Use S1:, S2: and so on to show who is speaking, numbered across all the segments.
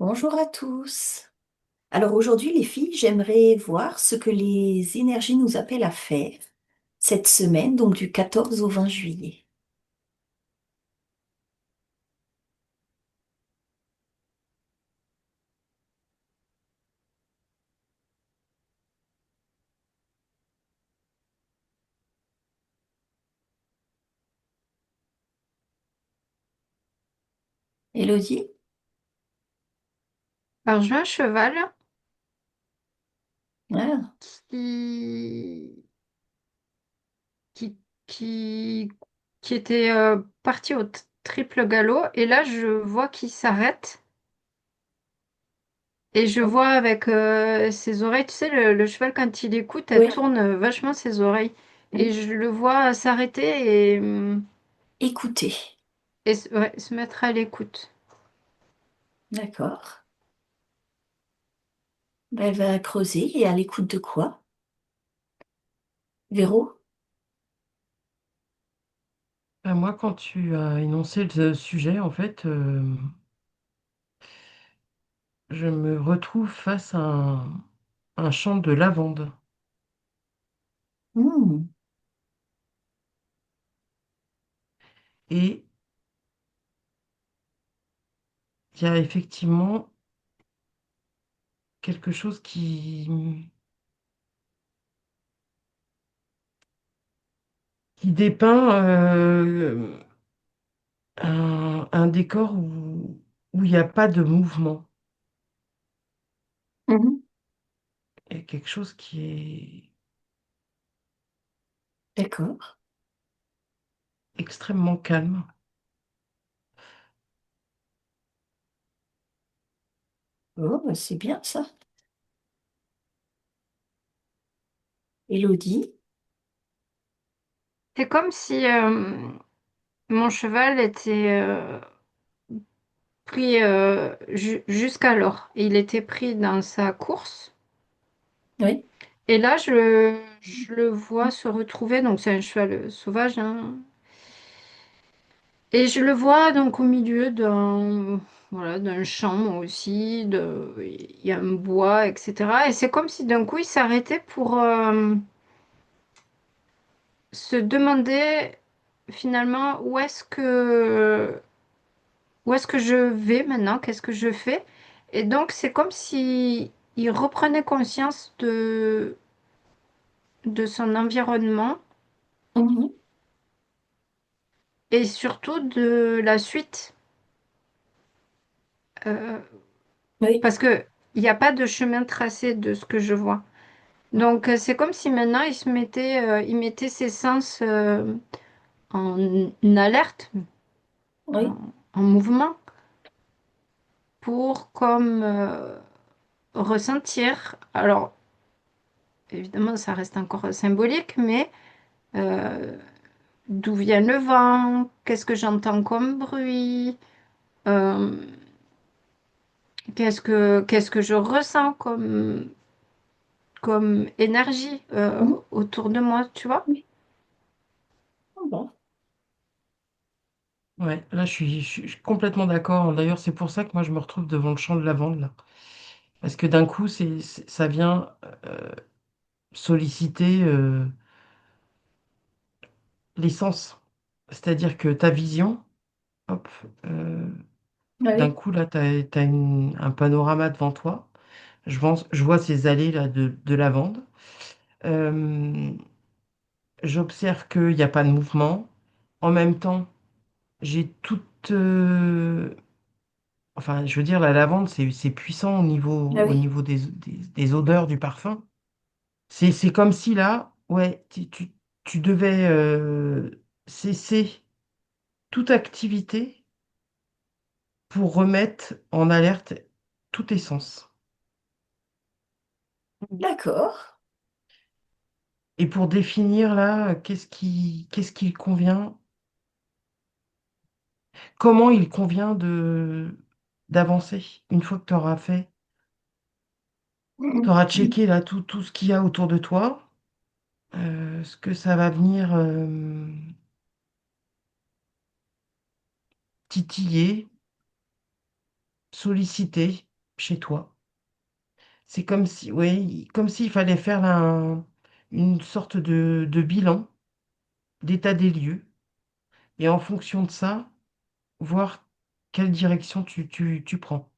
S1: Bonjour à tous. Alors aujourd'hui, les filles, j'aimerais voir ce que les énergies nous appellent à faire cette semaine, donc du 14 au 20 juillet. Élodie?
S2: Alors, j'ai un cheval
S1: Ah,
S2: qui, qui, qui, qui était parti au triple galop et là, je vois qu'il s'arrête et je
S1: oh,
S2: vois avec ses oreilles, tu sais, le cheval, quand il écoute, elle
S1: oui,
S2: tourne vachement ses oreilles et
S1: oui.
S2: je le vois s'arrêter
S1: Écoutez,
S2: ouais, se mettre à l'écoute.
S1: d'accord. Ben, elle va creuser et à l'écoute de quoi? Véro?
S3: Moi, quand tu as énoncé le sujet, en fait, je me retrouve face à un champ de lavande.
S1: Hmm,
S3: Et il y a effectivement quelque chose qui dépeint un décor où il n'y a pas de mouvement.
S1: mhm,
S3: Et quelque chose qui est
S1: d'accord.
S3: extrêmement calme.
S1: Oh, ben, c'est bien ça. Élodie?
S2: C'est comme si mon cheval était pris jusqu'alors. Il était pris dans sa course.
S1: Oui,
S2: Et là, je le vois se retrouver, donc c'est un cheval sauvage, hein. Et je le vois donc au milieu d'un champ moi aussi, il y a un bois, etc. Et c'est comme si d'un coup il s'arrêtait pour se demander finalement où est-ce que je vais maintenant, qu'est-ce que je fais. Et donc c'est comme si il reprenait conscience de son environnement
S1: mhm,
S2: et surtout de la suite. Euh,
S1: oui,
S2: Parce que il n'y a pas de chemin tracé de ce que je vois. Donc c'est comme si maintenant il mettait ses sens en alerte, en,
S1: oui,
S2: en mouvement, pour comme ressentir. Alors évidemment, ça reste encore symbolique, mais euh, d'où vient le vent? Qu'est-ce que j'entends comme bruit? Euh, qu'est-ce que je ressens comme énergie
S1: mhm,
S2: autour de moi, tu vois?
S1: oui. Oh, bon.
S3: Ouais, là, je suis complètement d'accord. D'ailleurs, c'est pour ça que moi, je me retrouve devant le champ de lavande, là. Parce que d'un coup, ça vient solliciter l'essence. C'est-à-dire que ta vision, hop, euh,
S1: Ah
S3: d'un
S1: oui,
S3: coup, là, tu as, un panorama devant toi. Je vois ces allées là de lavande. Euh, J'observe qu'il n'y a pas de mouvement. En même temps, j'ai toute... enfin, je veux dire, la lavande, c'est puissant
S1: ah
S3: au
S1: oui,
S3: niveau des odeurs, du parfum. C'est comme si là, ouais, tu devais cesser toute activité pour remettre en alerte tous tes sens.
S1: d'accord.
S3: Et pour définir là, qu'est-ce qui convient, comment il convient d'avancer une fois que tu auras fait, tu auras
S1: Mhm.
S3: checké là tout ce qu'il y a autour de toi, ce que ça va venir titiller, solliciter. chez toi. C'est comme si, oui, comme s'il fallait faire une sorte de bilan, d'état des lieux, et en fonction de ça, voir quelle direction tu prends.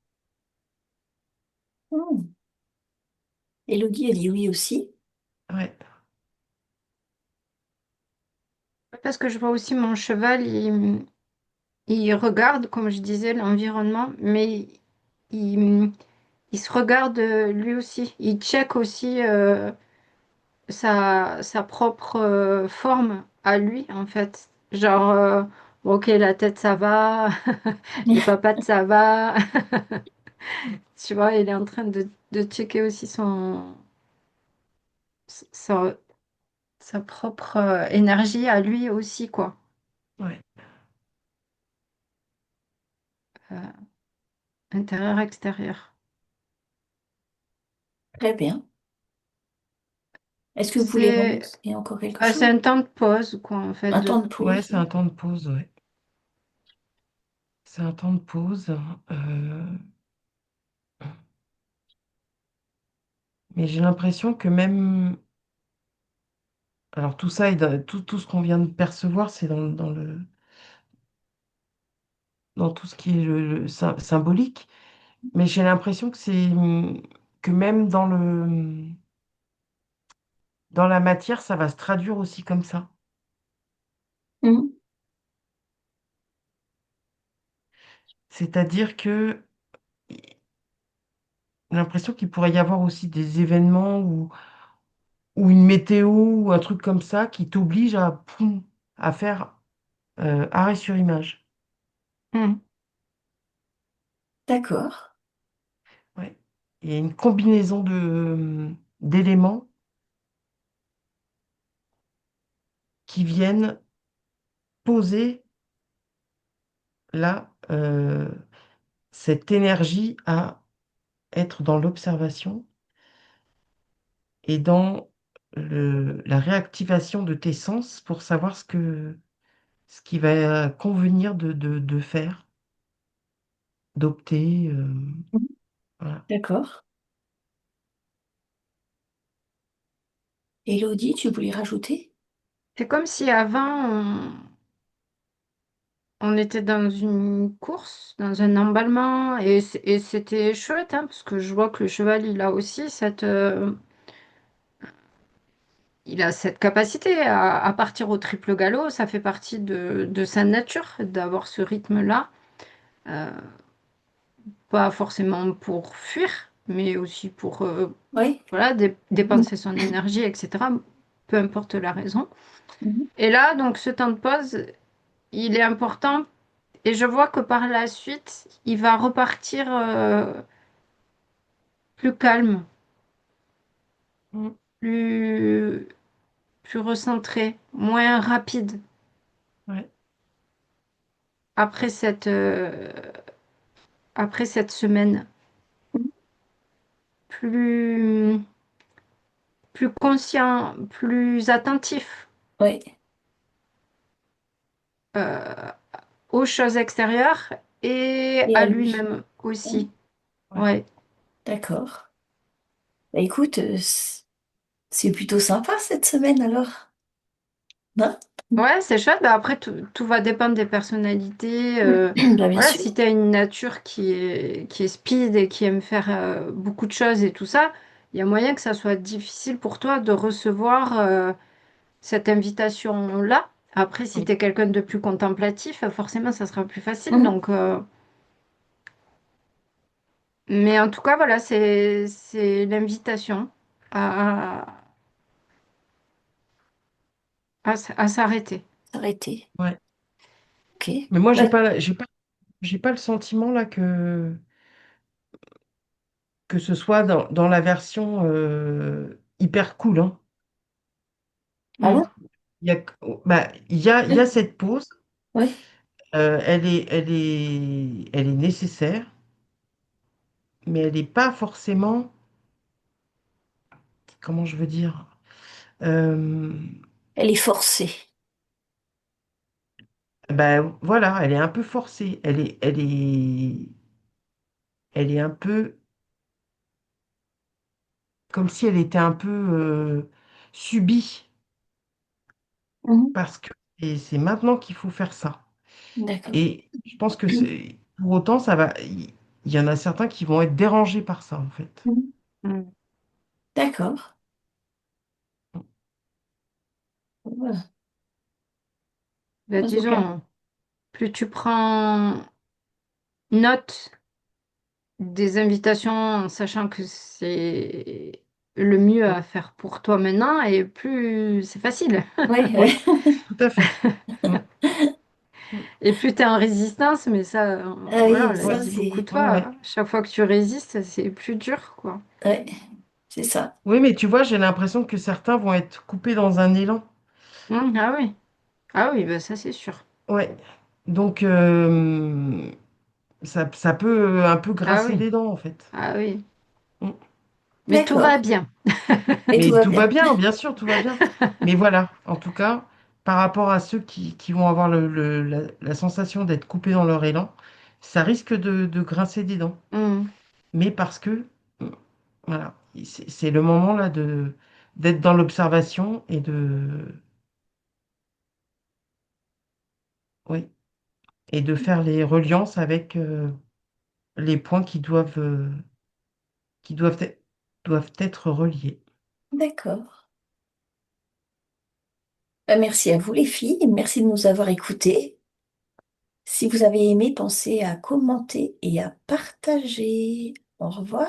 S1: Hmm. Élodie a dit oui aussi.
S3: Ouais,
S2: Parce que je vois aussi mon cheval, il regarde, comme je disais, l'environnement, mais il, il se regarde lui aussi. Il check aussi sa propre forme à lui, en fait. Genre, bon, ok, la tête, ça va, les papates, ça va. Tu vois, il est en train de checker aussi sa, sa propre énergie à lui aussi, quoi.
S3: ouais,
S2: Euh, intérieur, extérieur.
S1: Très bien. Est-ce que vous voulez
S2: C'est
S1: rajouter encore quelque
S2: c'est
S1: chose?
S2: un temps de pause, quoi, en fait.
S1: Un temps de
S3: ouais,
S1: pause,
S3: c'est un
S1: oui.
S3: temps de pause, ouais. C'est un temps de pause. Mais j'ai l'impression que même, alors tout ça tout ce qu'on vient de percevoir, c'est dans tout ce qui est symbolique. Mais j'ai l'impression que que même dans la matière, ça va se traduire aussi comme ça.
S1: Hmm.
S3: C'est-à-dire que j'ai l'impression qu'il pourrait y avoir aussi des événements ou une météo ou un truc comme ça qui t'oblige poum, à faire arrêt sur image.
S2: Hmm.
S1: D'accord.
S3: Ouais. Il y a une combinaison d'éléments qui viennent poser là cette énergie à être dans l'observation et dans la réactivation de tes sens pour savoir ce qui va convenir de faire, d'opter.
S1: Mhm.
S3: Voilà.
S1: D'accord. Élodie, tu voulais rajouter?
S2: C'est comme si avant, on était dans une course, dans un emballement, et c'était chouette, hein, parce que je vois que le cheval, il a cette capacité à partir au triple galop. Ça fait partie de sa nature d'avoir ce rythme-là. Euh, Pas forcément pour fuir, mais aussi pour
S1: Oui.
S2: voilà,
S1: Mhm.
S2: dépenser son énergie, etc. Peu importe la raison.
S1: Mhm.
S2: Et là, donc, ce temps de pause, il est important. Et je vois que par la suite, il va repartir plus calme,
S3: Mm.
S2: plus, plus recentré, moins rapide
S3: Ouais,
S2: après après cette semaine. Plus, plus conscient, plus attentif
S1: Oui.
S2: euh, aux choses extérieures et
S1: Et à
S2: à
S1: lui.
S2: lui-même
S1: Mhm.
S2: aussi.
S3: ouais,
S2: Ouais.
S1: D'accord. Bah, écoute, c'est plutôt sympa cette semaine alors. Non?
S2: Ouais, c'est chouette. Bah, après, tout va dépendre des personnalités.
S1: Bah, bien
S2: Voilà,
S1: sûr.
S2: si tu as une nature qui est speed et qui aime faire beaucoup de choses et tout ça, il y a moyen que ça soit difficile pour toi de recevoir cette invitation-là. Après, si
S3: Mm.
S2: tu es quelqu'un de plus contemplatif, forcément, ça sera plus facile.
S1: Mhm.
S2: Donc, mais en tout cas, voilà, c'est l'invitation à, à s'arrêter.
S1: Arrêtez.
S3: ouais.
S1: Ok.
S3: Mais moi,
S1: Bah,
S3: j'ai pas le sentiment là que ce soit dans la version hyper cool, hein.
S1: ah
S2: Mm.
S1: bon?
S3: Il y a cette pause,
S1: Oui.
S3: elle est nécessaire, mais elle n'est pas forcément, comment je veux dire, euh,
S1: Elle est forcée.
S3: ben voilà, elle est un peu forcée, elle est un peu. comme si elle était un peu subie,
S1: Mhm.
S3: parce que et c'est maintenant qu'il faut faire ça.
S1: D'accord.
S3: Et je pense que c'est pour autant, ça va. Il y en a certains qui vont être dérangés par ça, en fait.
S1: Mhm.
S2: Mm.
S1: D'accord. Voilà.
S2: Ben,
S1: En tout cas.
S2: disons, plus tu prends note des invitations en sachant que c'est le mieux
S3: Mm.
S2: à faire pour toi maintenant, et plus c'est facile.
S1: Ouais, ouais.
S3: Oui, tout à fait. Mm. Mm.
S2: Et plus tu es en résistance, mais ça,
S1: Ah
S2: voilà, on
S1: oui,
S2: l'a
S1: ça
S3: Ouais,
S2: dit beaucoup
S1: c'est.
S2: de
S3: ouais,
S2: fois,
S3: ouais.
S2: hein. Chaque fois que tu résistes, c'est plus dur, quoi.
S1: Ouais, c'est ça.
S3: Oui, mais tu vois, j'ai l'impression que certains vont être coupés dans un élan.
S2: Ah oui, ah oui, bah ça c'est sûr.
S3: Ouais. Donc, ça peut un peu
S2: Ah
S3: grincer
S2: oui,
S3: des dents, en fait.
S2: ah oui.
S3: Mm.
S2: Mais tout va
S1: D'accord.
S2: bien.
S1: Et tout
S3: Mais
S1: va
S3: tout va
S1: bien.
S3: bien, bien sûr, tout va bien. Mais voilà, en tout cas, par rapport à ceux qui vont avoir la sensation d'être coupés dans leur élan, ça risque de grincer des dents.
S2: Mm.
S3: Mais parce que, mm, voilà, c'est le moment là d'être dans l'observation et oui, et de faire les reliances avec les points qui doivent être reliés.
S1: D'accord. Merci à vous les filles. Merci de nous avoir écoutés. Si vous avez aimé, pensez à commenter et à partager. Au revoir.